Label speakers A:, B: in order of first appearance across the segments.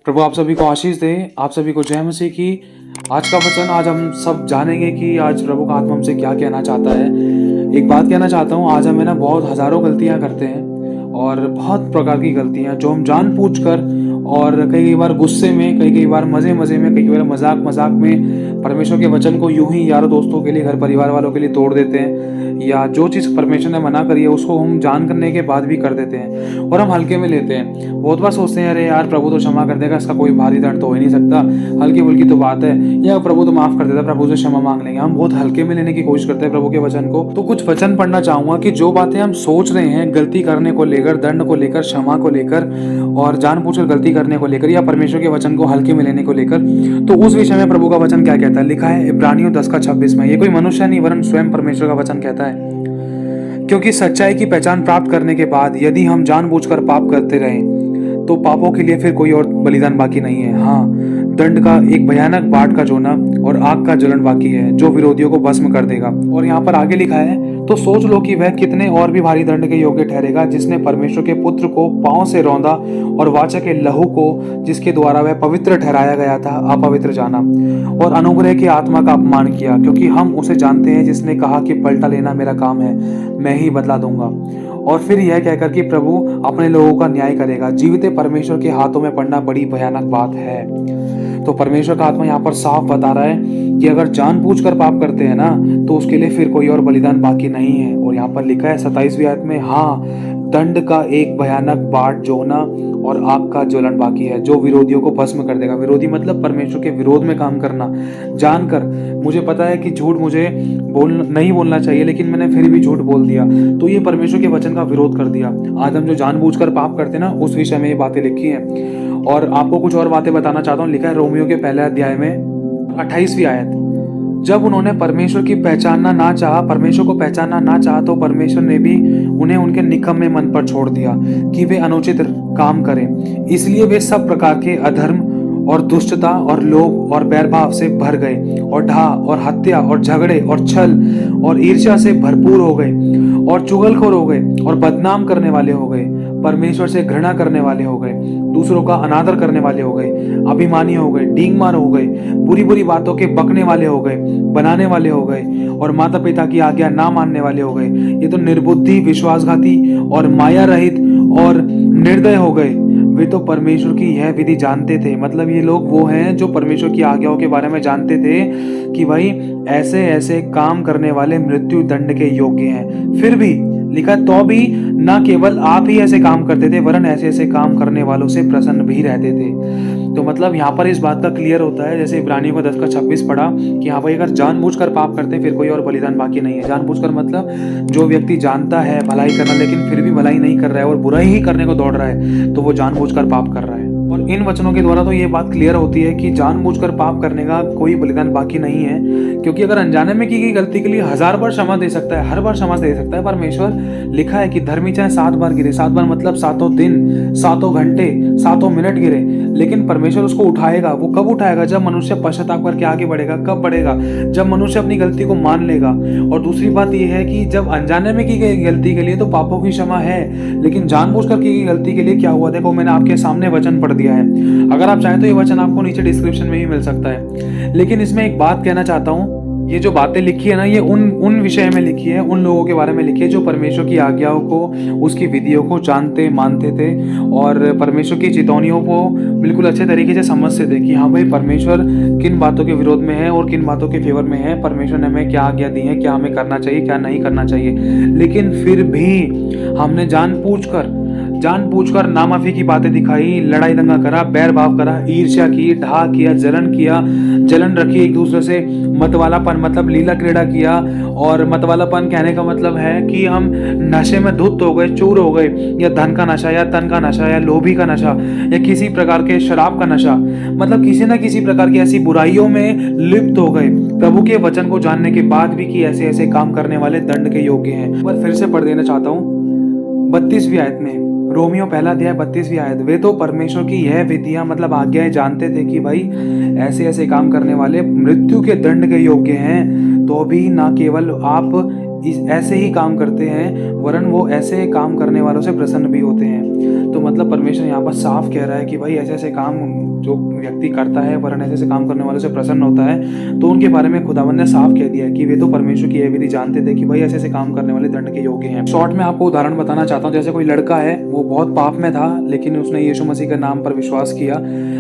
A: प्रभु आप सभी को आशीष दे, आप सभी को जय मसीह की। आज का वचन आज हम सब जानेंगे कि आज प्रभु का आत्मा हमसे क्या कहना चाहता है। एक बात कहना चाहता हूँ, आज हम बहुत हजारों गलतियाँ करते हैं और बहुत प्रकार की गलतियाँ जो हम जानबूझकर और कई बार गुस्से में, कई बार मजे मजे में, कई बार मजाक मजाक में परमेश्वर के वचन को यूं ही यारों दोस्तों के लिए, घर परिवार वालों के लिए तोड़ देते हैं, या जो चीज़ परमेश्वर ने मना करी है उसको हम जान करने के बाद भी कर देते हैं और हम हल्के में लेते हैं। बहुत बार सोचते हैं अरे यार प्रभु तो क्षमा कर देगा, इसका कोई भारी दंड तो हो ही नहीं सकता, हल्की फुल्की तो बात है, या प्रभु तो माफ कर देता, प्रभु से क्षमा मांग लेंगे। हम बहुत हल्के में लेने की कोशिश करते हैं प्रभु के वचन को। तो कुछ वचन पढ़ना चाहूंगा कि जो बातें हम सोच रहे हैं गलती करने को लेकर, दंड को लेकर, क्षमा को लेकर और जानबूझकर गलती करने को लेकर, या परमेश्वर के वचन को हल्के में लेने को लेकर, तो उस विषय में प्रभु का वचन क्या कहता है। लिखा है इब्रानियों 10:26 में, ये कोई मनुष्य नहीं वरन स्वयं परमेश्वर का वचन कहता है, क्योंकि सच्चाई की पहचान प्राप्त करने के बाद यदि हम जानबूझकर पाप करते रहें तो पापों के लिए फिर कोई और बलिदान बाकी नहीं है। हाँ, दंड का एक भयानक बाढ़ का जोना और आग का जलन बाकी है जो विरोधियों को भस्म कर देगा। और यहाँ पर आगे लिखा है, तो सोच लो कि वह कितने और भी भारी दंड के योग्य ठहरेगा जिसने परमेश्वर के पुत्र को पांव से रौंदा और वाचा के लहू को, जिसके द्वारा वह पवित्र ठहराया गया था, अपवित्र जाना और अनुग्रह की आत्मा का अपमान किया। क्योंकि हम उसे जानते हैं जिसने कहा कि पलटा लेना मेरा काम है, मैं ही बदला दूंगा। और फिर यह कहकर कि प्रभु अपने लोगों का न्याय करेगा। जीविते परमेश्वर के हाथों में पड़ना बड़ी भयानक बात है। तो परमेश्वर का आत्मा यहाँ पर साफ बता रहा है कि अगर जानबूझकर पाप करते हैं ना तो उसके लिए फिर कोई और बलिदान बाकी नहीं है। और यहाँ पर लिखा है 27वीं आयत में, हाँ, दंड का एक भयानक बाढ़ जोना और आग का ज्वलन बाकी है जो विरोधियों को भस्म कर देगा। विरोधी मतलब परमेश्वर के विरोध में काम करना जानकर। मुझे पता है कि झूठ मुझे नहीं बोलना चाहिए, लेकिन मैंने फिर भी झूठ बोल दिया, तो ये परमेश्वर के वचन का विरोध कर दिया। आज हम जो जानबूझकर पाप करते हैं ना, उस विषय में ये बातें लिखी हैं। और आपको कुछ और बातें बताना चाहता हूँ। लिखा है रोमियो के पहले अध्याय में 28वीं आयत, जब उन्होंने परमेश्वर को पहचानना ना चाहा तो परमेश्वर ने भी उन्हें उनके निकम्मे मन पर छोड़ दिया कि वे अनुचित काम करें। इसलिए वे सब प्रकार के अधर्म और दुष्टता और लोभ और बैरभाव से भर गए और ढा और हत्या और झगड़े और छल और ईर्ष्या से भरपूर हो गए और चुगलखोर हो गए और बदनाम करने वाले हो गए, परमेश्वर से घृणा करने वाले हो गए, दूसरों का अनादर करने वाले हो गए, अभिमानी हो गए, डींग मार हो गए, बुरी बुरी बातों के बकने वाले हो गए, बनाने वाले हो गए और माता पिता की आज्ञा ना मानने वाले हो गए। ये तो निर्बुद्धि, विश्वासघाती और माया रहित और निर्दय हो गए। वे तो परमेश्वर की यह विधि जानते थे। मतलब ये लोग वो हैं जो परमेश्वर की आज्ञाओं के बारे में जानते थे कि भाई ऐसे ऐसे काम करने वाले मृत्यु दंड के योग्य हैं। फिर भी लिखा, तो भी न केवल आप ही ऐसे काम करते थे वरन ऐसे ऐसे काम करने वालों से प्रसन्न भी रहते थे। तो मतलब यहाँ पर इस बात का क्लियर होता है, जैसे इब्रानियों को 10:26 पढ़ा कि हाँ भाई, अगर जानबूझकर पाप करते हैं फिर कोई और बलिदान बाकी नहीं है। जानबूझकर मतलब जो व्यक्ति जानता है भलाई करना लेकिन फिर भी भलाई नहीं कर रहा है और बुराई ही करने को दौड़ रहा है, तो वो जानबूझकर पाप कर रहा है। और इन वचनों के द्वारा तो ये बात क्लियर होती है कि जानबूझकर पाप करने का कोई बलिदान बाकी नहीं है। क्योंकि अगर अनजाने में की गई गलती के लिए 1000 बार क्षमा दे सकता है, हर बार क्षमा दे सकता है परमेश्वर। लिखा है कि धर्मी चाहे 7 बार गिरे, 7 बार मतलब 7 दिन, 7 घंटे, 7 मिनट गिरे, लेकिन परमेश्वर उसको उठाएगा। वो कब उठाएगा? जब मनुष्य पश्चाताप करके आगे बढ़ेगा। कब बढ़ेगा? जब मनुष्य अपनी गलती को मान लेगा। और दूसरी बात यह है कि जब अनजाने में की गई गलती के लिए तो पापों की क्षमा है, लेकिन जानबूझकर की गई गलती के लिए क्या हुआ, देखो मैंने आपके सामने वचन पढ़ दिया है। अगर आप चाहें तो ये वचन आपको नीचे डिस्क्रिप्शन में ही मिल सकता है। लेकिन इसमें एक बात कहना चाहता हूँ, ये जो बातें लिखी है ना, ये उन विषय में लिखी है, उन लोगों के बारे में लिखी है जो परमेश्वर की आज्ञाओं को, उसकी विधियों को जानते मानते थे और परमेश्वर की चेतावनियों को बिल्कुल अच्छे तरीके से समझते थे कि हाँ भाई, परमेश्वर किन बातों के विरोध में है और किन बातों के फेवर में है, परमेश्वर ने हमें क्या आज्ञा दी है, क्या हमें करना चाहिए, क्या नहीं करना चाहिए। लेकिन फिर भी हमने जानबूझकर नामाफी की बातें दिखाई, लड़ाई दंगा करा, बैर भाव करा, ईर्ष्या की, ढा किया, जलन रखी एक दूसरे से, मतवालापन मतलब लीला क्रीड़ा किया। और मतवालापन कहने का मतलब है कि हम नशे में धुत हो गए, चूर हो गए, या धन का नशा, या तन का नशा, या लोभी का नशा, या किसी प्रकार के शराब का नशा, मतलब किसी न किसी प्रकार की ऐसी बुराइयों में लिप्त हो गए प्रभु के वचन को जानने के बाद भी कि ऐसे ऐसे काम करने वाले दंड के योग्य हैं। पर फिर से पढ़ देना चाहता हूँ 32वीं आयत में, रोमियो पहला अध्याय 32वीं आयत, वे तो परमेश्वर की यह विधियां मतलब आज्ञाएं जानते थे कि भाई ऐसे ऐसे काम करने वाले मृत्यु के दंड के योग्य हैं, तो भी ना केवल आप ऐसे ही काम करते हैं वरन वो ऐसे काम करने वालों से प्रसन्न भी होते हैं। तो मतलब परमेश्वर यहाँ पर साफ कह रहा है कि भाई ऐसे ऐसे काम जो व्यक्ति करता है वरन ऐसे ऐसे काम करने वालों से प्रसन्न होता है, तो उनके बारे में खुदावंद ने साफ कह दिया है कि वे तो परमेश्वर की यह विधि जानते थे कि भाई ऐसे ऐसे काम करने वाले दंड के योग्य हैं। शॉर्ट में आपको उदाहरण बताना चाहता हूँ, जैसे कोई लड़का है, वो बहुत पाप में था, लेकिन उसने यीशु मसीह के नाम पर विश्वास किया,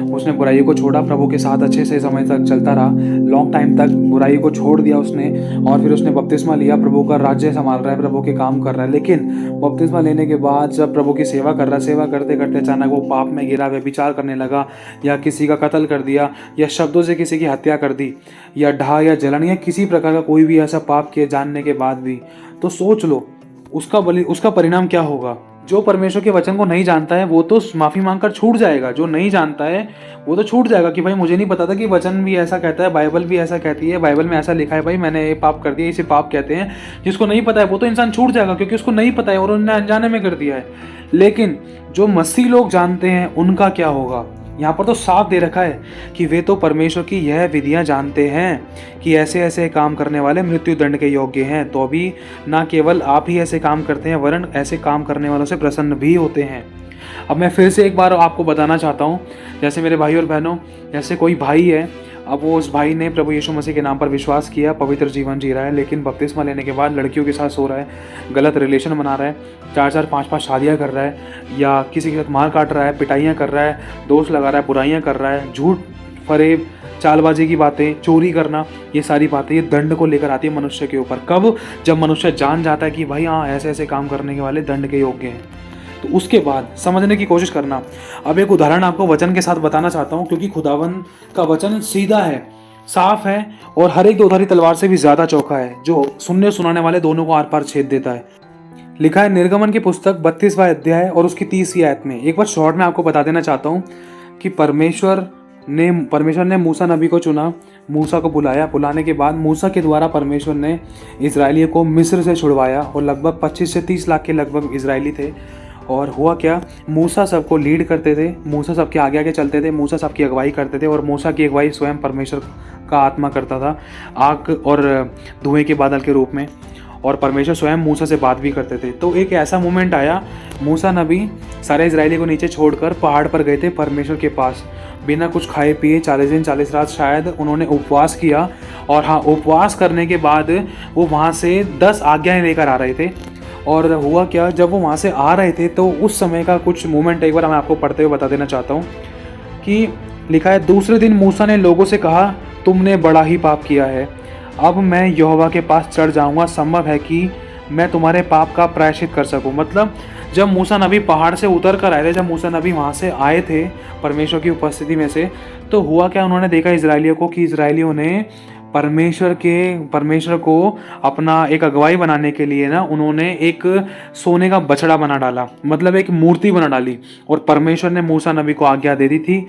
A: उसने बुराई को छोड़ा, प्रभु के साथ अच्छे से समय तक चलता रहा, लॉन्ग टाइम तक बुराई को छोड़ दिया उसने, और फिर उसने बपतिस्मा लिया, प्रभु का राज्य संभाल रहा है, प्रभु के काम कर रहा है। लेकिन बपतिस्मा लेने के बाद जब प्रभु की सेवा कर रहा है, सेवा करते करते अचानक वो पाप में गिरा, व्यभिचार करने लगा, या किसी का कत्ल कर दिया, या शब्दों से किसी की हत्या कर दी, या ढा या जलन या किसी प्रकार का कोई भी ऐसा पाप किए जानने के बाद भी, तो सोच लो उसका परिणाम क्या होगा। जो परमेश्वर के वचन को नहीं जानता है वो तो माफी मांगकर छूट जाएगा, जो नहीं जानता है वो तो छूट जाएगा कि भाई मुझे नहीं पता था कि वचन भी ऐसा कहता है, बाइबल भी ऐसा कहती है, बाइबल में ऐसा लिखा है, भाई मैंने ये पाप कर दिया, इसे पाप कहते हैं। जिसको नहीं पता है वो तो इंसान छूट जाएगा, क्योंकि उसको नहीं पता है और उन्होंने अनजाने में कर दिया है। लेकिन जो मसीह लोग जानते हैं उनका क्या होगा। यहाँ पर तो साफ दे रखा है कि वे तो परमेश्वर की यह विधियां जानते हैं कि ऐसे ऐसे काम करने वाले मृत्यु दंड के योग्य हैं। तो अभी ना केवल आप ही ऐसे काम करते हैं, वरन ऐसे काम करने वालों से प्रसन्न भी होते हैं। अब मैं फिर से एक बार आपको बताना चाहता हूँ, जैसे मेरे भाई और बहनों, जैसे कोई भाई है, अब वो उस भाई ने प्रभु यीशु मसीह के नाम पर विश्वास किया, पवित्र जीवन जी रहा है, लेकिन बपतिस्मा लेने के बाद लड़कियों के साथ सो रहा है, गलत रिलेशन बना रहा है, 4-4 5-5 शादियाँ कर रहा है, या किसी के साथ मार काट रहा है, पिटाइयाँ कर रहा है, दोष लगा रहा है, बुराइयाँ कर रहा है, झूठ फरेब चालबाजी की बातें, चोरी करना, ये सारी बातें ये दंड को लेकर आती है मनुष्य के ऊपर। कब? जब मनुष्य जान जाता है कि भाई हाँ ऐसे ऐसे काम करने के वाले दंड के योग्य हैं, तो उसके बाद समझने की कोशिश करना। अब एक उदाहरण आपको वचन के साथ बताना चाहता हूँ, क्योंकि खुदावन का वचन सीधा है, साफ है, और हर एक दोधारी तलवार से भी ज्यादा चौखा है, जो सुनने सुनाने वाले दोनों को आर पार छेद देता है। लिखा है निर्गमन की पुस्तक 32वां अध्याय और उसकी 30वीं आयत में। एक बार शॉर्ट में आपको बता देना चाहता हूँ कि परमेश्वर ने मूसा नबी को चुना, मूसा को बुलाया, बुलाने के बाद मूसा के द्वारा परमेश्वर ने इजरायलियों को मिस्र से छुड़वाया, और लगभग 25 से 30 लाख के लगभग इजरायली थे। और हुआ क्या, मूसा सबको लीड करते थे, मूसा सबके आगे आगे चलते थे, मूसा सबकी अगुवाई करते थे, और मूसा की अगुवाई स्वयं परमेश्वर का आत्मा करता था, आग और धुएं के बादल के रूप में, और परमेश्वर स्वयं मूसा से बात भी करते थे। तो एक ऐसा मोमेंट आया, मूसा नबी सारे इजरायली को नीचे छोड़कर पहाड़ पर गए थे परमेश्वर के पास, बिना कुछ खाए पिए 40 दिन 40 रात शायद उन्होंने उपवास किया। और हाँ, उपवास करने के बाद वो वहाँ से 10 आज्ञाएं लेकर आ रहे थे। और हुआ क्या, जब वो वहाँ से आ रहे थे तो उस समय का कुछ मोमेंट एक बार मैं आपको पढ़ते हुए बता देना चाहता हूँ कि लिखा है, दूसरे दिन मूसा ने लोगों से कहा, तुमने बड़ा ही पाप किया है, अब मैं यहोवा के पास चढ़ जाऊँगा, संभव है कि मैं तुम्हारे पाप का प्रायश्चित कर सकूँ। मतलब जब मूसा नबी पहाड़ से उतर कर आए थे, जब मूसा नबी वहाँ से आए थे परमेश्वर की उपस्थिति में से, तो हुआ क्या, उन्होंने देखा इजरायलियों को कि इजरायलियों ने परमेश्वर को अपना एक अगुवाई बनाने के लिए ना, उन्होंने एक सोने का बछड़ा बना डाला, मतलब एक मूर्ति बना डाली। और परमेश्वर ने मूसा नबी को आज्ञा दे दी थी,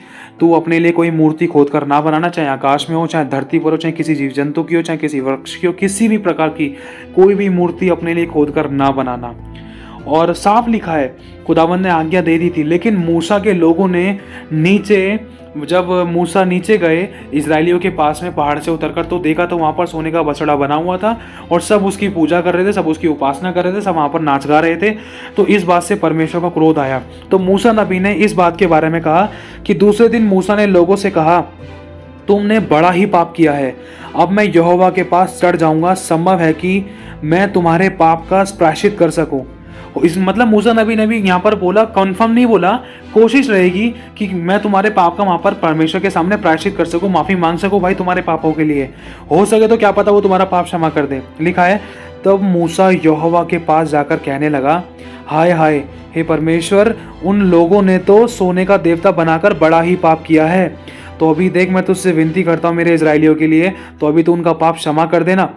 A: तू अपने लिए कोई मूर्ति खोद कर ना बनाना, चाहे आकाश में हो, चाहे धरती पर हो, चाहे किसी जीव जंतु की हो, चाहे किसी वृक्ष की हो, किसी भी प्रकार की कोई भी मूर्ति अपने लिए खोद कर ना बनाना। और साफ लिखा है, खुदावंद ने आज्ञा दे दी थी। लेकिन मूसा के लोगों ने जब मूसा नीचे गए इजरायलियों के पास में पहाड़ से उतरकर, तो देखा तो वहाँ पर सोने का बछड़ा बना हुआ था, और सब उसकी पूजा कर रहे थे, सब उसकी उपासना कर रहे थे, सब वहाँ पर नाच गा रहे थे। तो इस बात से परमेश्वर का क्रोध आया। तो मूसा नबी ने इस बात के बारे में कहा कि दूसरे दिन मूसा ने लोगों से कहा, तुमने बड़ा ही पाप किया है, अब मैं यहोवा के पास चढ़ जाऊंगा, संभव है कि मैं तुम्हारे पाप का प्रायश्चित कर सकूं। इस मतलब मूसा नबी ने भी यहाँ पर बोला, कंफर्म नहीं बोला, कोशिश रहेगी कि मैं तुम्हारे पाप का वहाँ पर परमेश्वर के सामने प्रायश्चित कर सकूं, माफी मांग सकूं भाई तुम्हारे पापों के लिए, हो सके तो क्या पता वो तुम्हारा पाप क्षमा कर दे। लिखा है, तब मूसा यहोवा के पास जाकर कहने लगा, हाय हाय हे परमेश्वर, उन लोगों ने तो सोने का देवता बनाकर बड़ा ही पाप किया है। तो अभी देख, मैं तुझसे विनती करता हूँ मेरे इजरायलियों के लिए, तो अभी तू उनका पाप क्षमा कर देना,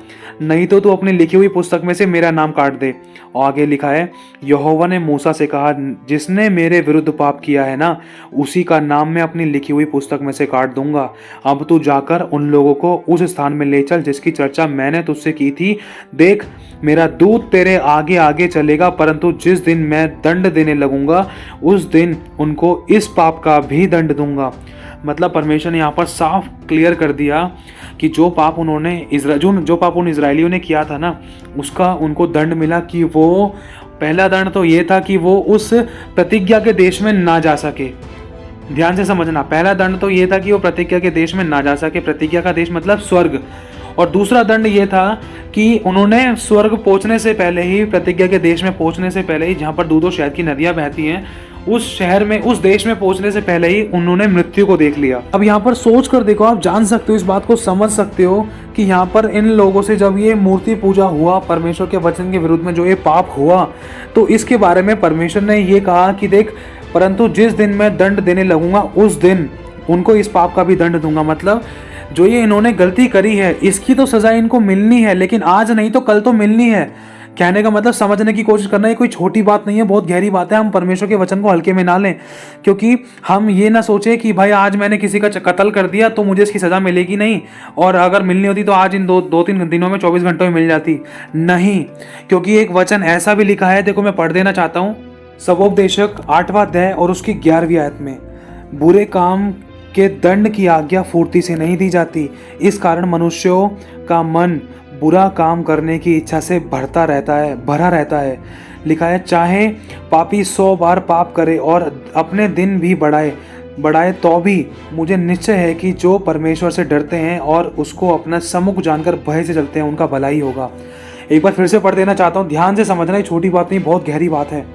A: नहीं तो तू अपनी लिखी हुई पुस्तक में से मेरा नाम काट दे। और आगे लिखा है, यहोवा ने मूसा से कहा, जिसने मेरे विरुद्ध पाप किया है ना, उसी का नाम मैं अपनी लिखी हुई पुस्तक में से काट दूंगा। अब तू जाकर उन लोगों को उस स्थान में ले चल जिसकी चर्चा मैंने तुझसे की थी। देख, मेरा दूत तेरे आगे आगे चलेगा, परंतु जिस दिन मैं दंड देने लगूंगा उस दिन उनको इस पाप का भी दंड दूंगा। मतलब परमेश्वर ने यहाँ पर साफ क्लियर कर दिया कि जो पाप उन इजरायलियों ने किया था ना, उसका उनको दंड मिला। कि वो पहला दंड तो ये था कि वो उस प्रतिज्ञा के देश में ना जा सके, ध्यान से समझना, पहला दंड तो ये था कि वो प्रतिज्ञा के देश में ना जा सके, प्रतिज्ञा का देश मतलब स्वर्ग। और दूसरा दंड ये था कि उन्होंने स्वर्ग पहुंचने से पहले ही, प्रतिज्ञा के देश में पहुंचने से पहले ही, जहाँ पर दूध और शहद की नदियां बहती हैं, उस शहर में, उस देश में पहुंचने से पहले ही उन्होंने मृत्यु को देख लिया। अब यहाँ पर सोच कर देखो, आप जान सकते हो, इस बात को समझ सकते हो कि यहाँ पर इन लोगों से जब ये मूर्ति पूजा हुआ, परमेश्वर के वचन के विरुद्ध में जो ये पाप हुआ, तो इसके बारे में परमेश्वर ने ये कहा कि देख, परंतु जिस दिन मैं दंड देने लगूंगा उस दिन उनको इस पाप का भी दंड दूंगा। मतलब जो ये इन्होंने गलती करी है इसकी तो सजा इनको मिलनी है, लेकिन आज नहीं तो कल तो मिलनी है। कहने का मतलब समझने की कोशिश करना, ये कोई छोटी बात नहीं है, बहुत गहरी बात है। हम परमेश्वर के वचन को हल्के में ना लें, क्योंकि हम ये ना सोचे कि भाई आज मैंने किसी का कत्ल कर दिया तो मुझे इसकी सज़ा मिलेगी नहीं, और अगर मिलनी होती तो आज इन दो तीन दिनों में, 24 घंटों में मिल जाती। नहीं, क्योंकि एक वचन ऐसा भी लिखा है, देखो मैं पढ़ देना चाहता हूँ। सबोपदेशक 8वां अध्याय और उसकी 11वीं आयत में, बुरे काम के दंड की आज्ञा फुर्ती से नहीं दी जाती, इस कारण मनुष्यों का मन बुरा काम करने की इच्छा से भरा रहता है। लिखा है, चाहे पापी 100 बार पाप करे और अपने दिन भी बढ़ाए तो भी मुझे निश्चय है कि जो परमेश्वर से डरते हैं और उसको अपना सम्मुख जानकर भय से चलते हैं उनका भला ही होगा। एक बार फिर से पढ़ देना चाहता हूँ, ध्यान से समझना, ये छोटी बात नहीं, बहुत गहरी बात है।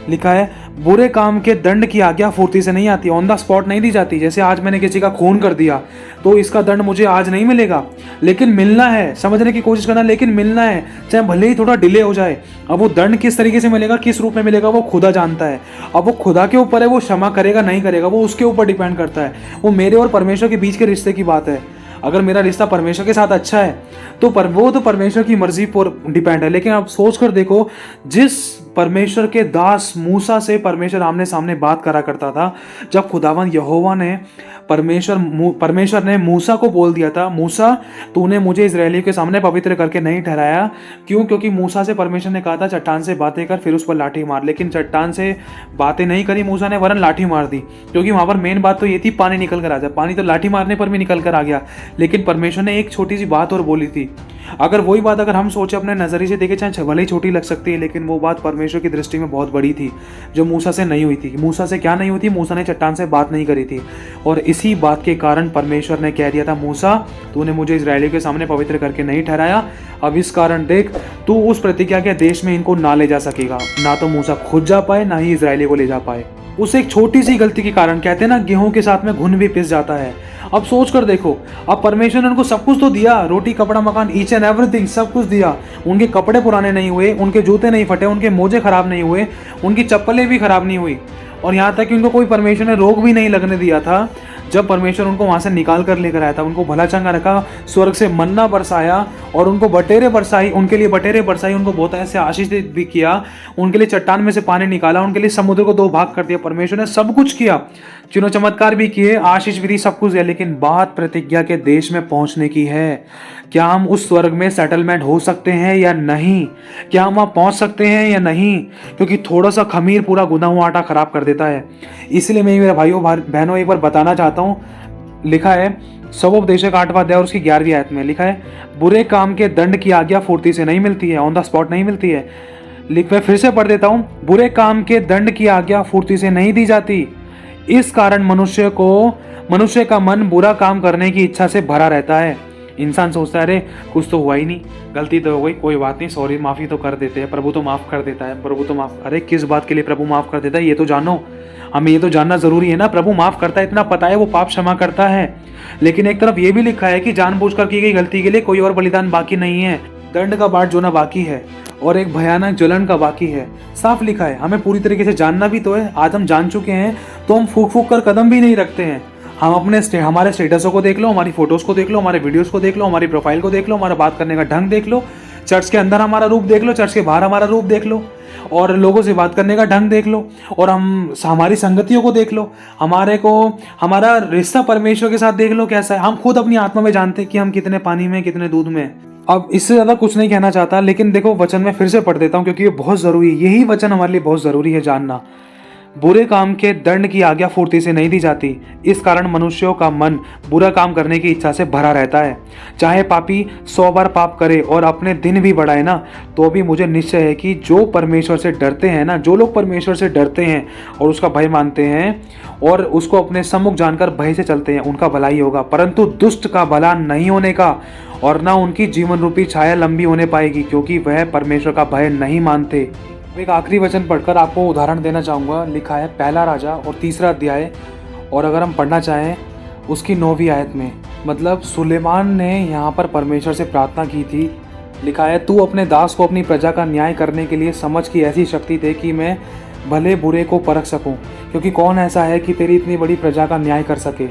A: लिखा है, बुरे काम के दंड की आज्ञा फुर्ती से नहीं आती, ऑन द स्पॉट नहीं दी जाती। जैसे आज मैंने किसी का खून कर दिया तो इसका दंड मुझे आज नहीं मिलेगा, लेकिन मिलना है। समझने की कोशिश करना, लेकिन मिलना है, चाहे भले ही थोड़ा डिले हो जाए। अब वो दंड किस तरीके से मिलेगा, किस रूप में मिलेगा, वो खुदा जानता है। अब वो खुदा के ऊपर है, वो क्षमा करेगा नहीं करेगा, वो उसके ऊपर डिपेंड करता है। वो मेरे और परमेश्वर के बीच के रिश्ते की बात है। अगर मेरा रिश्ता परमेश्वर के साथ अच्छा है तो वो तो परमेश्वर की मर्जी पर डिपेंड है। लेकिन आप सोच कर देखो, जिस परमेश्वर के दास मूसा से परमेश्वर आमने सामने बात करा करता था, जब खुदावन यहोवा ने परमेश्वर ने मूसा को बोल दिया था, मूसा तूने मुझे इजरायलियों के सामने पवित्र करके नहीं ठहराया। क्यों? क्योंकि मूसा से परमेश्वर ने कहा था चट्टान से बातें कर, फिर उस पर लाठी मार। लेकिन चट्टान से बातें नहीं करी मूसा ने, वरन लाठी मार दी। क्योंकि वहां पर मेन बात तो ये थी, पानी निकल कर आ जाए। पानी तो लाठी मारने पर भी निकल कर आ गया, लेकिन परमेश्वर ने एक छोटी सी बात और बोली थी। अगर वही बात अगर हम सोचे, अपने नजरिए से देखे, चाहे भले ही छोटी लग सकती है, लेकिन वो बात परमेश्वर की दृष्टि में बहुत बड़ी थी, जो मूसा से नहीं हुई थी। मूसा से क्या नहीं हुई थी? मूसा ने चट्टान से बात नहीं करी थी, और इसी बात के कारण परमेश्वर ने कह दिया था, मूसा तूने मुझे इजरायलियों के सामने पवित्र करके नहीं ठहराया। अब इस कारण देख, तू उस प्रतिज्ञा के देश में इनको ना ले जा सकेगा। ना तो मूसा खुद जा पाए, ना ही इजरायलियों को ले जा पाए। उस एक छोटी सी गलती के कारण, कहते हैं ना, गेहूं के साथ में घुन भी पिस जाता है। अब सोच कर देखो, अब परमेश्वर ने उनको सब कुछ तो दिया, रोटी कपड़ा मकान, ईच एंड एवरीथिंग, सब कुछ दिया। उनके कपड़े पुराने नहीं हुए, उनके जूते नहीं फटे, उनके मोजे खराब नहीं हुए, उनकी चप्पलें भी खराब नहीं हुई, और यहाँ तक कि उनको कोई परमेश्वर ने रोग भी नहीं लगने दिया था। जब परमेश्वर उनको वहाँ से निकाल कर लेकर आया था, उनको भला चंगा रखा, स्वर्ग से मन्ना बरसाया और उनको बटेरे बरसाई, उनके लिए बटेरे बरसाई, उनको बहुत ऐसे आशीष भी किया, उनके लिए चट्टान में से पानी निकाला, उनके लिए समुद्र को 2 भाग कर दिया। परमेश्वर ने सब कुछ किया, चिन्ह चमत्कार भी किए, आशीष भी दी, सब कुछ दिया। लेकिन बात प्रतिज्ञा के देश में पहुंचने की है। क्या हम उस स्वर्ग में सेटलमेंट हो सकते हैं या नहीं? क्या हम वहां पहुंच सकते हैं या नहीं? क्योंकि थोड़ा सा खमीर पूरा गुना हुआ आटा खराब कर देता है। इसलिए मैं मेरे भाइयों बहनों एक बार बताना चाहता हूं, लिखा है सबोपदेशक 8वां अध्याय और उसकी 11वीं आयत में, लिखा है, बुरे काम के दंड की आज्ञा फुर्ती से नहीं मिलती है, ऑन द स्पॉट नहीं मिलती है। मैं फिर से पढ़ देता हूं, बुरे काम के दंड की आज्ञा फुर्ती से नहीं दी जाती, इस कारण मनुष्य का मन बुरा काम करने की इच्छा से भरा रहता है। इंसान सोचता है, अरे कुछ तो हुआ ही नहीं, गलती तो हो गई, कोई बात नहीं, सॉरी, माफी तो कर देते हैं, प्रभु तो माफ कर देता है, प्रभु तो माफ। अरे किस बात के लिए प्रभु माफ कर देता है, ये तो जानो, हमें ये तो जानना जरूरी है ना। प्रभु माफ करता है, इतना पता है, वो पाप क्षमा करता है। लेकिन एक तरफ ये भी लिखा है कि जानबूझकर की गई गलती के लिए कोई और बलिदान बाकी नहीं है, दंड का बाट जो ना बाकी है, और एक भयानक जलन का बाकी है। साफ लिखा है, हमें पूरी तरीके से जानना भी तो है। आज हम जान चुके हैं तो हम फूक फूक कर कदम भी नहीं रखते हैं। हम हमारे स्टेटसों को देख लो, हमारी फोटोज को देख लो, हमारे वीडियोस को देख लो, हमारी प्रोफाइल को देख लो, हमारा बात करने का ढंग देख लो, चर्च के अंदर हमारा रूप देख लो, चर्च के बाहर हमारा रूप देख लो, और लोगों से बात करने का ढंग देख लो, और हमारी संगतियों को देख लो, हमारा रिश्ता परमेश्वर के साथ देख लो कैसा है। हम खुद अपनी आत्मा में जानते हैं कि हम कितने पानी में, कितने दूध में। अब इससे ज़्यादा कुछ नहीं कहना चाहता, लेकिन देखो वचन में फिर से पढ़ देता हूँ, क्योंकि ये बहुत ज़रूरी है, यही वचन हमारे लिए बहुत ज़रूरी है जानना। बुरे काम के दंड की आज्ञा फुर्ती से नहीं दी जाती। इस कारण मनुष्यों का मन बुरा काम करने की इच्छा से भरा रहता है। चाहे पापी 100 बार पाप करे और अपने दिन भी बढ़ाए ना, तो भी मुझे निश्चय है कि जो परमेश्वर से डरते हैं ना, जो लोग परमेश्वर से डरते हैं और उसका भय मानते हैं और उसको अपने सम्मुख जानकर भय से चलते हैं, उनका भला ही होगा। परंतु दुष्ट का भला नहीं होने का और ना उनकी जीवन रूपी छाया लंबी होने पाएगी, क्योंकि वह परमेश्वर का भय नहीं मानते। एक आखिरी वचन पढ़कर आपको उदाहरण देना चाहूँगा। लिखा है पहला राजा और 3रा अध्याय, और अगर हम पढ़ना चाहें उसकी 9वीं आयत में, मतलब सुलेमान ने यहाँ पर परमेश्वर से प्रार्थना की थी। लिखा है, तू अपने दास को अपनी प्रजा का न्याय करने के लिए समझ की ऐसी शक्ति दे कि मैं भले बुरे को परख सकूं, क्योंकि कौन ऐसा है कि तेरी इतनी बड़ी प्रजा का न्याय कर सके।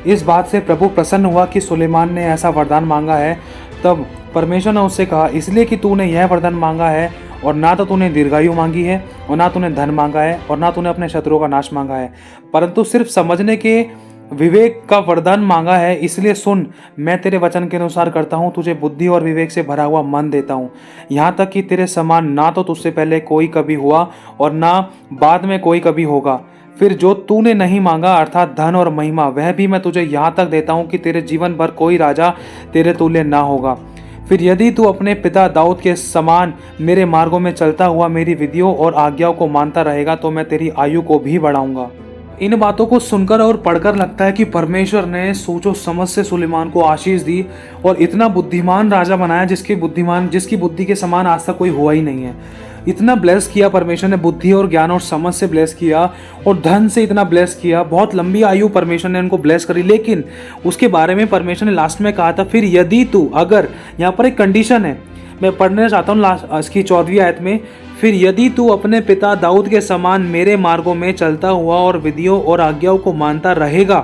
A: इस बात से प्रभु प्रसन्न हुआ कि सुलेमान ने ऐसा वरदान मांगा है। तब परमेश्वर ने उससे कहा, इसलिए कि तूने यह वरदान मांगा है, और ना तो तूने दीर्घायु मांगी है और ना तूने धन मांगा है और ना तूने अपने शत्रुओं का नाश मांगा है, परंतु सिर्फ समझने के विवेक का वरदान मांगा है। इसलिए सुन, मैं तेरे वचन के अनुसार करता हूँ, तुझे बुद्धि और विवेक से भरा हुआ मन देता हूँ, यहाँ तक कि तेरे समान ना तो तुझसे पहले कोई कभी हुआ और ना बाद में कोई कभी होगा। फिर जो तूने नहीं मांगा अर्थात धन और महिमा, वह भी मैं तुझे यहाँ तक देता हूँ कि तेरे जीवन भर कोई राजा तेरे तुल्य ना होगा। फिर यदि तू अपने पिता दाऊद के समान मेरे मार्गों में चलता हुआ मेरी विधियों और आज्ञाओं को मानता रहेगा, तो मैं तेरी आयु को भी बढ़ाऊंगा। इन बातों को सुनकर और पढ़कर लगता है कि परमेश्वर ने सोचो समझ से सुलेमान को आशीष दी और इतना बुद्धिमान राजा बनाया जिसकी बुद्धि के समान आज तक कोई हुआ ही नहीं है। इतना ब्लेस किया परमेश्वर ने, बुद्धि और ज्ञान और समझ से ब्लेस किया और धन से इतना ब्लेस किया, बहुत लंबी आयु परमेश्वर ने उनको ब्लेस करी। लेकिन उसके बारे में परमेश्वर ने लास्ट में कहा था, फिर यदि तू, अगर, यहाँ पर एक कंडीशन है, मैं पढ़ना चाहता हूँ लास्ट इसकी 14वीं आयत में, फिर यदि तू अपने पिता दाऊद के समान मेरे मार्गों में चलता हुआ और विधियों और आज्ञाओं को मानता रहेगा,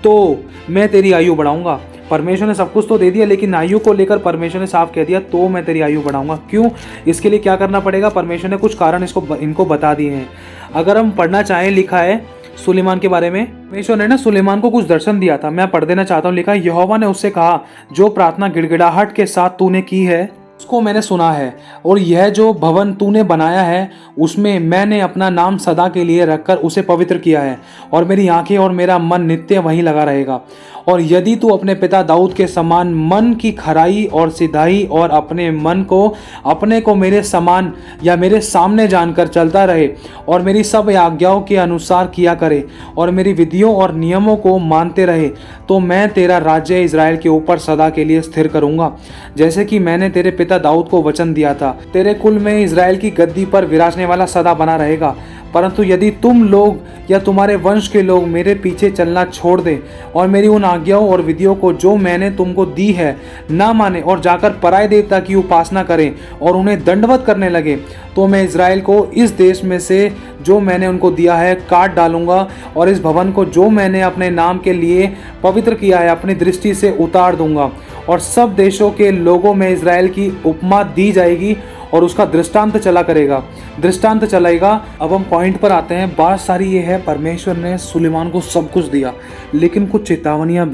A: तो मैं तेरी आयु बढ़ाऊंगा। परमेश्वर ने सब कुछ तो दे दिया, लेकिन आयु को लेकर परमेश्वर ने साफ कह दिया, तो मैं तेरी आयु बढ़ाऊंगा। क्यों? इसके लिए क्या करना पड़ेगा? परमेश्वर ने कुछ कारण इनको बता दिए हैं। अगर हम पढ़ना चाहें, लिखा है सुलेमान के बारे में, परमेश्वर ने ना सुलेमान को कुछ दर्शन दिया था, मैं पढ़ देना चाहता हूँ। लिखा है, यहोवा ने उससे कहा, जो प्रार्थना गिड़गिड़ाहट के साथ तूने की है उसको मैंने सुना है, और यह जो भवन तूने बनाया है उसमें मैंने अपना नाम सदा के लिए रखकर उसे पवित्र किया है, और मेरी आंखें और मेरा मन नित्य वहीं लगा रहेगा। और यदि तू अपने पिता दाऊद के समान मन की खराई और सिधाई और अपने मन को अपने को मेरे समान या मेरे सामने जानकर चलता रहे और मेरी सब आज्ञाओं के अनुसार किया करे और मेरी विधियों और नियमों को मानते रहे, तो मैं तेरा राज्य इज़राइल के ऊपर सदा के लिए स्थिर करूंगा, जैसे कि मैंने तेरे पिता दाऊद को वचन दिया था। तेरे कुल में इज़राइल की गद्दी पर विराजने वाला सदा बना रहेगा। परंतु यदि तुम लोग या तुम्हारे वंश के लोग मेरे पीछे चलना छोड़ दें और मेरी उन आज्ञाओं और विधियों को जो मैंने तुमको दी है ना माने और जाकर पराय देवता की उपासना करें और उन्हें दंडवत करने लगे, तो मैं इज़राइल को इस देश में से जो मैंने उनको दिया है काट डालूंगा और इस भवन को जो मैंने अपने नाम के लिए पवित्र किया है अपनी दृष्टि से उतार दूंगा, और सब देशों के लोगों में इज़राइल की उपमा दी जाएगी और उसका दृष्टांत चलाएगा। अब हम पॉइंट पर आते हैं। बात सारी ये है, परमेश्वर ने सुलेमान को सब कुछ दिया, लेकिन कुछ चेतावनियां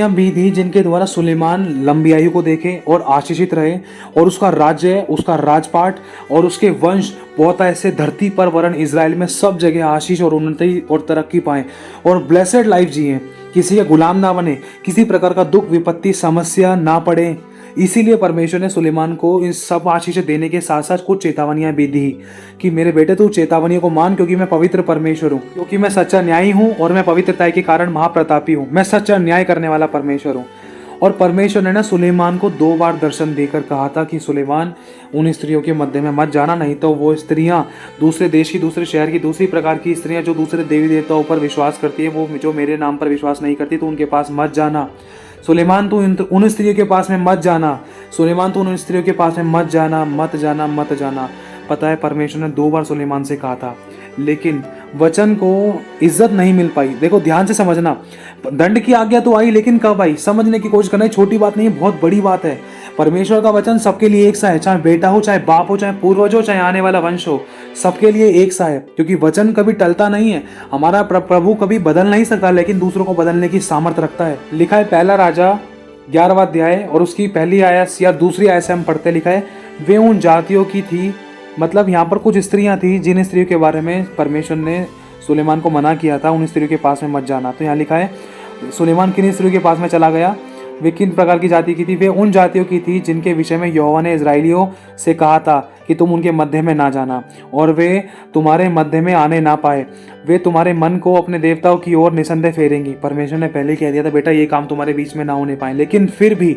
A: भी दी जिनके द्वारा सुलेमान लंबी आयु को देखे और आशीषित रहे, और उसका राज्य, उसका राजपाट और उसके वंश बहुत ऐसे धरती पर वरन इज़राइल में सब जगह आशीष और उन्नति और तरक्की पाएं और ब्लेसेड लाइफ जिए, किसी के गुलाम ना बने, किसी प्रकार का दुख विपत्ति समस्या ना पड़े। इसीलिए परमेश्वर ने सुलेमान को इन सब आशीष देने के साथ साथ कुछ चेतावनियां भी दी कि मेरे बेटे तू चेतावनियों को मान, क्योंकि मैं पवित्र परमेश्वर हूँ, क्योंकि मैं सच्चा न्यायी हूँ और मैं पवित्रता के कारण महाप्रतापी हूँ, मैं सच्चा न्याय करने वाला परमेश्वर हूँ। और परमेश्वर ने ना सुलेमान को 2 बार दर्शन देकर कहा था कि सुलेमान उन स्त्रियों के मध्य में मत जाना, नहीं तो वो स्त्रियां दूसरे देश की, दूसरे शहर की, दूसरी प्रकार की स्त्रियां जो दूसरे देवी देवताओं पर विश्वास करती है, वो जो मेरे नाम पर विश्वास नहीं करती, तो उनके पास मत जाना। सुलेमान तू उन स्त्रियों के पास में मत जाना, सुलेमान तू उन स्त्रियों के पास में मत जाना, मत जाना, मत जाना। पता है, परमेश्वर ने 2 बार सुलेमान से कहा था, लेकिन वचन को इज्जत नहीं मिल पाई। देखो ध्यान से समझना, दंड की आज्ञा तो आई, लेकिन कब आई समझने की कोशिश करना। छोटी बात नहीं है, बहुत बड़ी बात है। परमेश्वर का वचन सबके लिए एक सा है, चाहे बेटा हो, चाहे बाप हो, चाहे पूर्वज हो, चाहे आने वाला वंश हो, सबके लिए एक सा है, क्योंकि वचन कभी टलता नहीं है। हमारा प्रभु कभी बदल नहीं सकता, लेकिन दूसरों को बदलने की सामर्थ्य रखता है। लिखा है पहला राजा 11वां अध्याय और उसकी पहली आयत या दूसरी आयत से हम पढ़ते, लिखा है, वे उन जातियों की थी मतलब यहाँ पर कुछ स्त्रियाँ थी जिन स्त्रियों के बारे में परमेश्वर ने सुलेमान को मना किया था, उन स्त्रियों के पास में मत जाना। तो यहाँ लिखा है सुलेमान किन स्त्रियों के पास में चला गया, वे किन प्रकार की जाति की थी, वे उन जातियों की थी जिनके विषय में यहोवा ने इजराइलियों से कहा था कि तुम उनके मध्य में ना जाना और वे तुम्हारे मध्य में आने ना पाए। वे तुम्हारे मन को अपने देवताओं की ओर निसंदेह फेरेंगी। परमेश्वर ने पहले कह दिया था बेटा ये काम तुम्हारे बीच में ना होने पाए, लेकिन फिर भी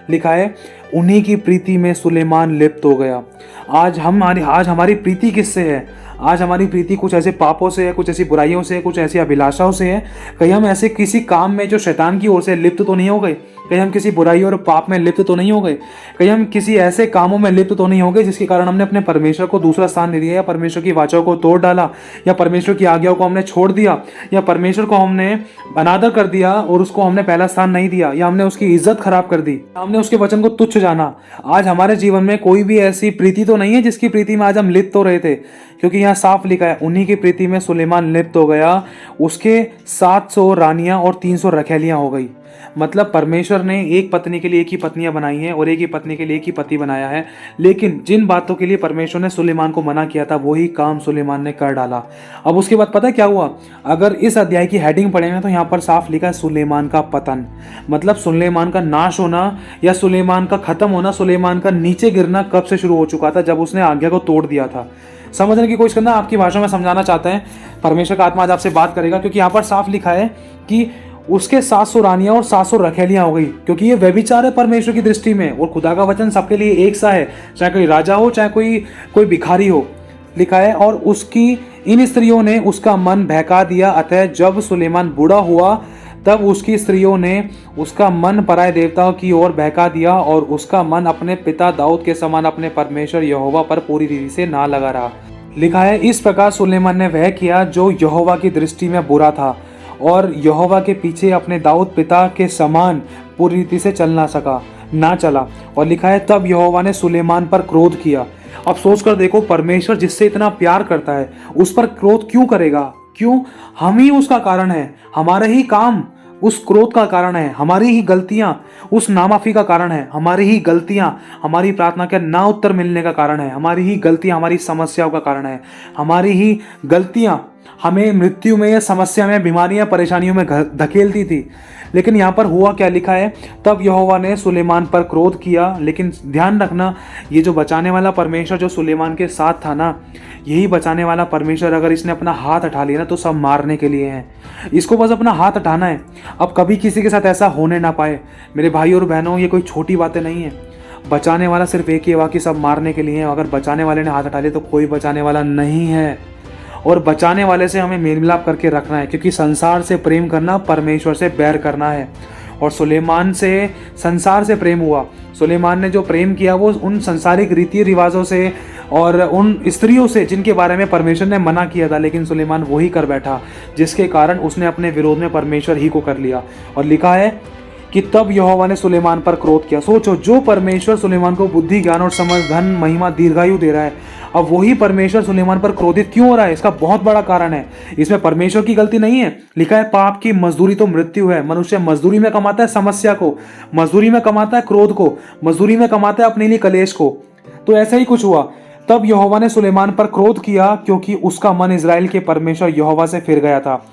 A: लिखा है उन्हीं की प्रीति में सुलेमान लिप्त हो गया। आज हमारी प्रीति किससे है? आज हमारी प्रीति कुछ ऐसे पापों से है, कुछ ऐसी बुराइयों से है, कुछ ऐसी अभिलाषाओं से है। कहीं हम ऐसे किसी काम में जो शैतान की ओर से लिप्त तो नहीं हो गए? कहीं हम किसी बुराई और पाप में लिप्त तो नहीं हो गए? कहीं हम किसी ऐसे कामों में लिप्त तो नहीं हो गए जिसके कारण हमने अपने परमेश्वर को दूसरा स्थान दे दिया, या परमेश्वर की वाचाओं को तोड़ डाला, या परमेश्वर की आज्ञाओं को हमने छोड़ दिया, या परमेश्वर को हमने अनादर कर दिया और उसको हमने पहला स्थान नहीं दिया, या हमने उसकी इज्जत खराब कर दी, हमने उसके वचन को तुच्छ जाना। आज हमारे जीवन में कोई भी ऐसी प्रीति तो नहीं है जिसकी प्रीति में आज हम लिप्त हो रहे थे, क्योंकि यहाँ साफ लिखा है उन्हीं की प्रीति में सुलेमान लिप्त हो गया। उसके 700 रानियां और 300 रखैलियां हो गई। मतलब परमेश्वर ने एक पत्नी के लिए एक ही पत्नियां बनाई हैं और एक ही पत्नी के लिए एक ही पति बनाया है, लेकिन जिन बातों के लिए परमेश्वर ने सुलेमान को मना किया था वही काम सुलेमान ने कर डाला। अब उसके बाद पता है क्या हुआ? अगर इस अध्याय की हेडिंग पढ़ेंगे तो यहाँ पर साफ लिखा है सुलेमान का पतन। मतलब सुलेमान का नाश होना या सुलेमान का खत्म होना, सुलेमान का नीचे गिरना कब से शुरू हो चुका था? जब उसने आज्ञा को तोड़ दिया था। समझने की कोशिश करना, आपकी भाषा में समझाना चाहते हैं। परमेश्वर का आत्मा आज आपसे बात करेगा, क्योंकि यहाँ पर साफ लिखा है कि उसके 700 रानियां और 700 रखैलियां हो गई, क्योंकि ये व्यभिचार है परमेश्वर की दृष्टि में। और खुदा का वचन सबके लिए एक सा है, चाहे कोई राजा हो चाहे कोई भिखारी हो। लिखा है और उसकी इन स्त्रियों ने उसका मन बहका दिया, अतः जब सुलेमान बूढ़ा हुआ तब उसकी स्त्रियों ने उसका मन पराये देवताओं की ओर बहका दिया और उसका मन अपने पिता दाऊद के समान अपने परमेश्वर यहोवा पर पूरी रीति से ना लगा रहा। लिखा है इस प्रकार सुलेमान ने वह किया जो यहोवा की दृष्टि में बुरा था और यहोवा के पीछे अपने दाऊद पिता के समान पूरी रीति से चल ना चला। और लिखा है तब यहोवा ने सुलेमान पर क्रोध किया। अब सोच कर देखो, परमेश्वर जिससे इतना प्यार करता है उस पर क्रोध क्यों करेगा? क्यों? हम ही उसका कारण है, हमारे ही काम उस क्रोध का कारण है, हमारी ही गलतियां उस नामाफी का कारण है, हमारी ही गलतियां हमारी प्रार्थना के ना उत्तर मिलने का कारण है, हमारी ही गलतियां हमारी समस्याओं का कारण है, हमारी ही गलतियां हमें मृत्यु में या समस्या में, बीमारियां, परेशानियों में धकेलती थी। लेकिन यहाँ पर हुआ क्या? लिखा है तब यहोवा ने सुलेमान पर क्रोध किया। लेकिन ध्यान रखना, ये जो बचाने वाला परमेश्वर जो सुलेमान के साथ था ना, यही बचाने वाला परमेश्वर अगर इसने अपना हाथ उठा लिया ना तो सब मारने के लिए है। इसको बस अपना हाथ उठाना है। अब कभी किसी के साथ ऐसा होने ना पाए। मेरे भाई और बहनों, ये कोई छोटी बातें नहीं है। बचाने वाला सिर्फ एक ही वाकई सब मारने के लिए है। अगर बचाने वाले ने हाथ उठा लिया तो कोई बचाने वाला नहीं है। और बचाने वाले से हमें मेल मिलाप करके रखना है, क्योंकि संसार से प्रेम करना परमेश्वर से बैर करना है। और सुलेमान से संसार से प्रेम हुआ। सुलेमान ने जो प्रेम किया वो उन संसारिक रीति रिवाजों से और उन स्त्रियों से जिनके बारे में परमेश्वर ने मना किया था, लेकिन सुलेमान वही कर बैठा, जिसके कारण उसने अपने विरोध में परमेश्वर ही को कर लिया। और लिखा है कि तब यहोवा ने सुलेमान पर क्रोध किया। सोचो, जो परमेश्वर सुलेमान को बुद्धि, ज्ञान और समझ, धन, महिमा, दीर्घायु दे रहा है, अब वही परमेश्वर सुलेमान पर क्रोधित क्यों हो रहा है? इसका बहुत बड़ा कारण है। इसमें परमेश्वर की गलती नहीं है। लिखा है पाप की मजदूरी तो मृत्यु है। मनुष्य मजदूरी में कमाता है समस्या को, मजदूरी में कमाता है क्रोध को, मजदूरी में कमाता है अपने लिए कलेश को। तो ऐसा ही कुछ हुआ। तब यहोवा ने सुलेमान पर क्रोध किया, क्योंकि उसका मन इजराइल के परमेश्वर यहोवा से फिर गया था,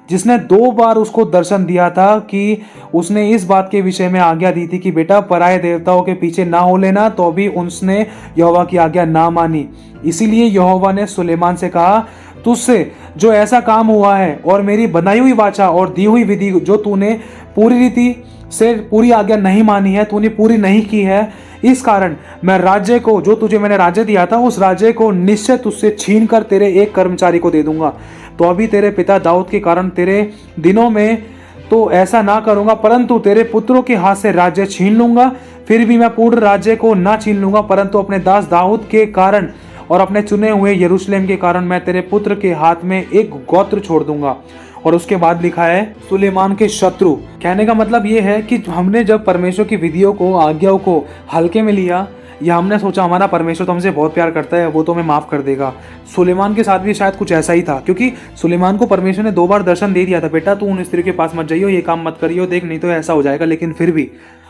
A: जिसने 2 बार उसको दर्शन दिया था कि उसने इस बात के विषय में आज्ञा दी थी कि बेटा पराये देवताओं के पीछे ना हो लेना, तो भी उसने यहोवा की आज्ञा ना मानी। इसीलिए यहोवा ने सुलेमान से कहा, तुझसे जो ऐसा काम हुआ है और मेरी बनाई हुई वाचा और दी हुई विधि जो तूने पूरी रीति से पूरी आज्ञा नहीं मानी है, तूने पूरी नहीं की है, इस कारण मैं राज्य को, जो तुझे मैंने राज्य दिया था, उस राज्य को निश्चय तुझसे छीन कर तेरे एक कर्मचारी को दे दूंगा। तो अभी तेरे पिता दाऊद के कारण तेरे दिनों में तो ऐसा ना करूंगा, परंतु तेरे पुत्रों के हाथ से राज्य छीन लूंगा। फिर भी मैं पूर्ण राज्य को ना छीन लूंगा, परंतु अपने दास दाऊद के कारण और अपने चुने हुए यरूशलेम के कारण मैं तेरे पुत्र के हाथ में एक गोत्र छोड़ दूंगा। और उसके बाद लिखा है सुलेमान के शत्रु। कहने का मतलब ये है कि हमने जब परमेश्वर की विधियों को, आज्ञाओं को हल्के में लिया, या हमने सोचा हमारा परमेश्वर तो हमसे बहुत प्यार करता है, वो तो हमें माफ कर देगा। सुलेमान के साथ भी शायद कुछ ऐसा ही था, क्योंकि सुलेमान को परमेश्वर ने 2 बार दर्शन दे दिया था, बेटा तू उन स्त्री के पास मत जाइयो, ये काम मत करियो, देख नहीं तो ऐसा हो जाएगा। लेकिन फिर भी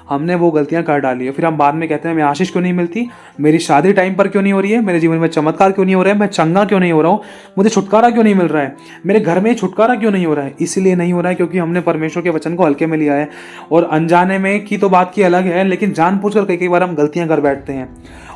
A: हमने वो गलतियां कर डाली है। फिर हम बाद में कहते हैं हमें आशीष क्यों नहीं मिलती, मेरी शादी टाइम पर क्यों नहीं हो रही है, मेरे जीवन में चमत्कार क्यों नहीं हो रहा है, मैं चंगा क्यों नहीं हो रहा हूँ, मुझे छुटकारा क्यों नहीं मिल रहा है, मेरे घर में छुटकारा क्यों नहीं हो रहा है। इसलिए नहीं हो रहा है क्योंकि हमने परमेश्वर के वचन को हल्के में लिया है। और अनजाने में की तो बात की अलग है, लेकिन जानबूझकर कई कई बार हम गलतियां कर बैठते हैं।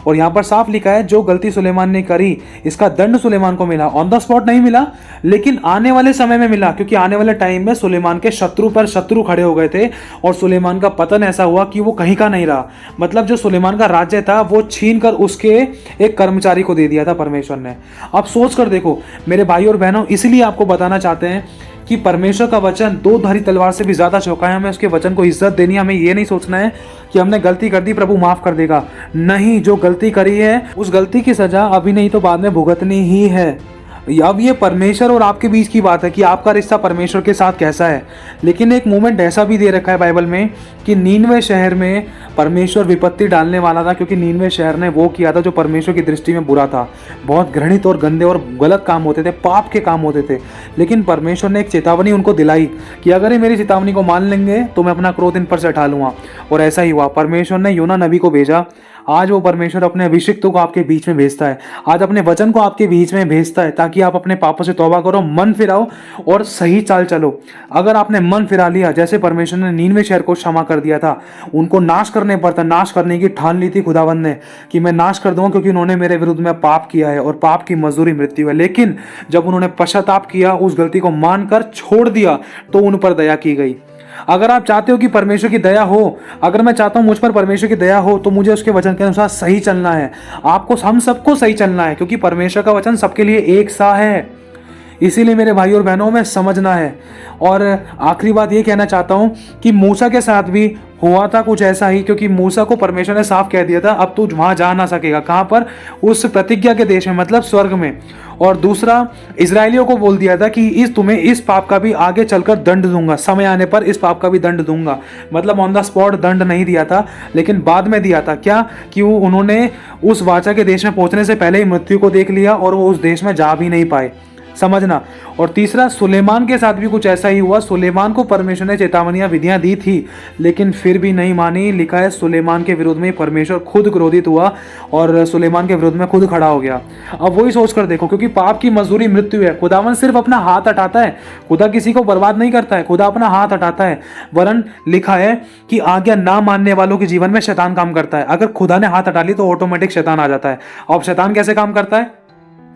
A: और यहाँ पर साफ लिखा है जो गलती सुलेमान ने करी इसका दंड सुलेमान को मिला। ऑन द स्पॉट नहीं मिला, लेकिन आने वाले समय में मिला, क्योंकि आने वाले टाइम में सुलेमान के शत्रु पर शत्रु खड़े हो गए थे और सुलेमान का पतन ऐसा हुआ कि वो कहीं का नहीं रहा। मतलब जो सुलेमान का राज्य था वो छीन कर उसके एक कर्मचारी को दे दिया था परमेश्वर ने। आप सोच कर देखो मेरे भाई और बहनों, इसलिए आपको बताना चाहते हैं कि परमेश्वर का वचन दो धारी तलवार से भी ज्यादा चौका है। हमें उसके वचन को इज्जत देनी है। हमें ये नहीं सोचना है कि हमने गलती कर दी प्रभु माफ कर देगा। नहीं, जो गलती करी है उस गलती की सजा अभी नहीं तो बाद में भुगतनी ही है। अब ये परमेश्वर और आपके बीच की बात है कि आपका रिश्ता परमेश्वर के साथ कैसा है। लेकिन एक मोमेंट ऐसा भी दे रखा है बाइबल में कि नीनवे शहर में परमेश्वर विपत्ति डालने वाला था, क्योंकि नीनवे शहर ने वो किया था जो परमेश्वर की दृष्टि में बुरा था। बहुत घृणित और गंदे और गलत काम होते थे, पाप के काम होते थे। लेकिन परमेश्वर ने एक चेतावनी उनको दिलाई कि अगर ये मेरी चेतावनी को मान लेंगे तो मैं अपना क्रोध इन पर से उठा लूँगा। और ऐसा ही हुआ। परमेश्वर ने योना नबी को भेजा। आज वो परमेश्वर अपने अभिषिक्तों को आपके बीच में भेजता है, आज अपने वचन को आपके बीच में भेजता है ताकि आप अपने पापों से तौबा करो, मन फिराओ और सही चाल चलो। अगर आपने मन फिरा लिया, जैसे परमेश्वर ने नीनवे शहर को क्षमा कर दिया था, उनको नाश करने पर था, नाश करने की ठान ली थी खुदावंद ने कि मैं नाश कर दूंगा क्योंकि उन्होंने मेरे विरुद्ध में पाप किया है और पाप की मजदूरी मृत्यु है। लेकिन जब उन्होंने पश्चाताप किया, उस गलती को मानकर छोड़ दिया, तो उन पर दया की गई। अगर आप चाहते हो कि परमेश्वर की दया हो, अगर मैं चाहता हूं मुझ पर परमेश्वर की दया हो, तो मुझे उसके वचन के अनुसार सही चलना है। आपको, हम सबको सही चलना है, क्योंकि परमेश्वर का वचन सबके लिए एक सा है। इसीलिए मेरे भाई और बहनों में समझना है। और आखिरी बात ये कहना चाहता हूं कि मूसा के साथ भी हुआ था कुछ ऐसा ही, क्योंकि मूसा को परमेश्वर ने साफ कह दिया था अब तू वहां जा ना सकेगा। कहां पर? उस प्रतिज्ञा के देश में, मतलब स्वर्ग में। और दूसरा, इजरायलियों को बोल दिया था कि तुम्हें इस पाप का भी आगे चलकर दंड दूंगा, समय आने पर इस पाप का भी दंड दूंगा। मतलब ऑन द स्पॉट दंड नहीं दिया था, लेकिन बाद में दिया था। क्या? कि उन्होंने उस वाचा के देश में पहुंचने से पहले ही मृत्यु को देख लिया और वो उस देश में जा भी नहीं पाए। समझना। और तीसरा, सुलेमान के साथ भी कुछ ऐसा ही हुआ। सुलेमान को परमेश्वर ने चेतावनियां, विधियां दी थी, लेकिन फिर भी नहीं मानी। लिखा है सुलेमान के विरोध में परमेश्वर खुद क्रोधित हुआ और सुलेमान के विरोध में खुद खड़ा हो गया। अब वही सोच कर देखो, क्योंकि पाप की मजदूरी मृत्यु है। खुदावन सिर्फ अपना हाथ हटाता है, खुदा किसी को बर्बाद नहीं करता है, खुदा अपना हाथ हटाता है। वरन लिखा है कि आज्ञा ना मानने वालों के जीवन में शैतान काम करता है। अगर खुदा ने हाथ हटा ली तो ऑटोमेटिक शैतान आ जाता है। अब शैतान कैसे काम करता है?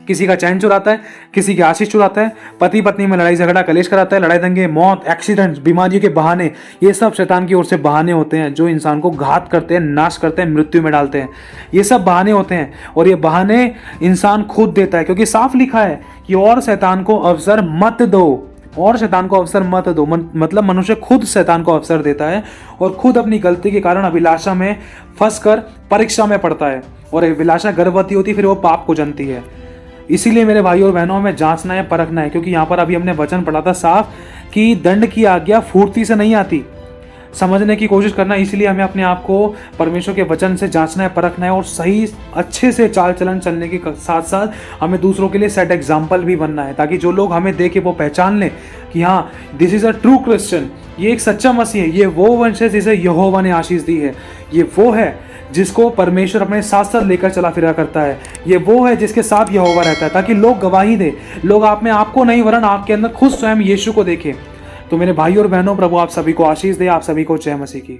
A: किसी का चैन चुराता है, किसी की आशीष चुराता है, पति पत्नी में लड़ाई झगड़ा कलेश कराता है, लड़ाई दंगे, मौत, एक्सीडेंट, बीमारियों के बहाने। ये सब शैतान की ओर से बहाने होते हैं जो इंसान को घात करते हैं, नाश करते हैं, मृत्यु में डालते हैं। ये सब बहाने होते हैं और ये बहाने इंसान खुद देता है, क्योंकि साफ लिखा है कि और शैतान को अवसर मत दो, और शैतान को अवसर मत दो। मतलब मनुष्य खुद शैतान को अवसर देता है और खुद अपनी गलती के कारण अभिलाषा में फंसकर परीक्षा में पड़ता है। और अभिलाषा गर्भवती होती, फिर वो पाप को जनती है। इसीलिए मेरे भाइयों और बहनों, हमें जांचना है, परखना है, क्योंकि यहाँ पर अभी हमने वचन पढ़ा था साफ कि दंड की आज्ञा फुर्ती से नहीं आती। समझने की कोशिश करना। इसलिए हमें अपने आप को परमेश्वर के वचन से जांचना है, परखना है और सही अच्छे से चाल चलन चलने के साथ साथ हमें दूसरों के लिए सेट एग्जाम्पल भी बनना है, ताकि जो लोग हमें देखे वो पहचान लें कि हाँ, this is a true Christian, ये एक सच्चा मसीह है, ये वो वंश है जिसे यहोवा ने आशीष दी है, ये वो है जिसको परमेश्वर अपने साथ साथ लेकर चला फिरा करता है, ये वो है जिसके साथ यहोवा रहता है, ताकि लोग गवाही दे, लोग आप में आपको नहीं वरन आपके अंदर खुद स्वयं यीशु को देखें। तो मेरे भाई और बहनों, प्रभु आप सभी को आशीष दे, आप सभी को जय मसीह की।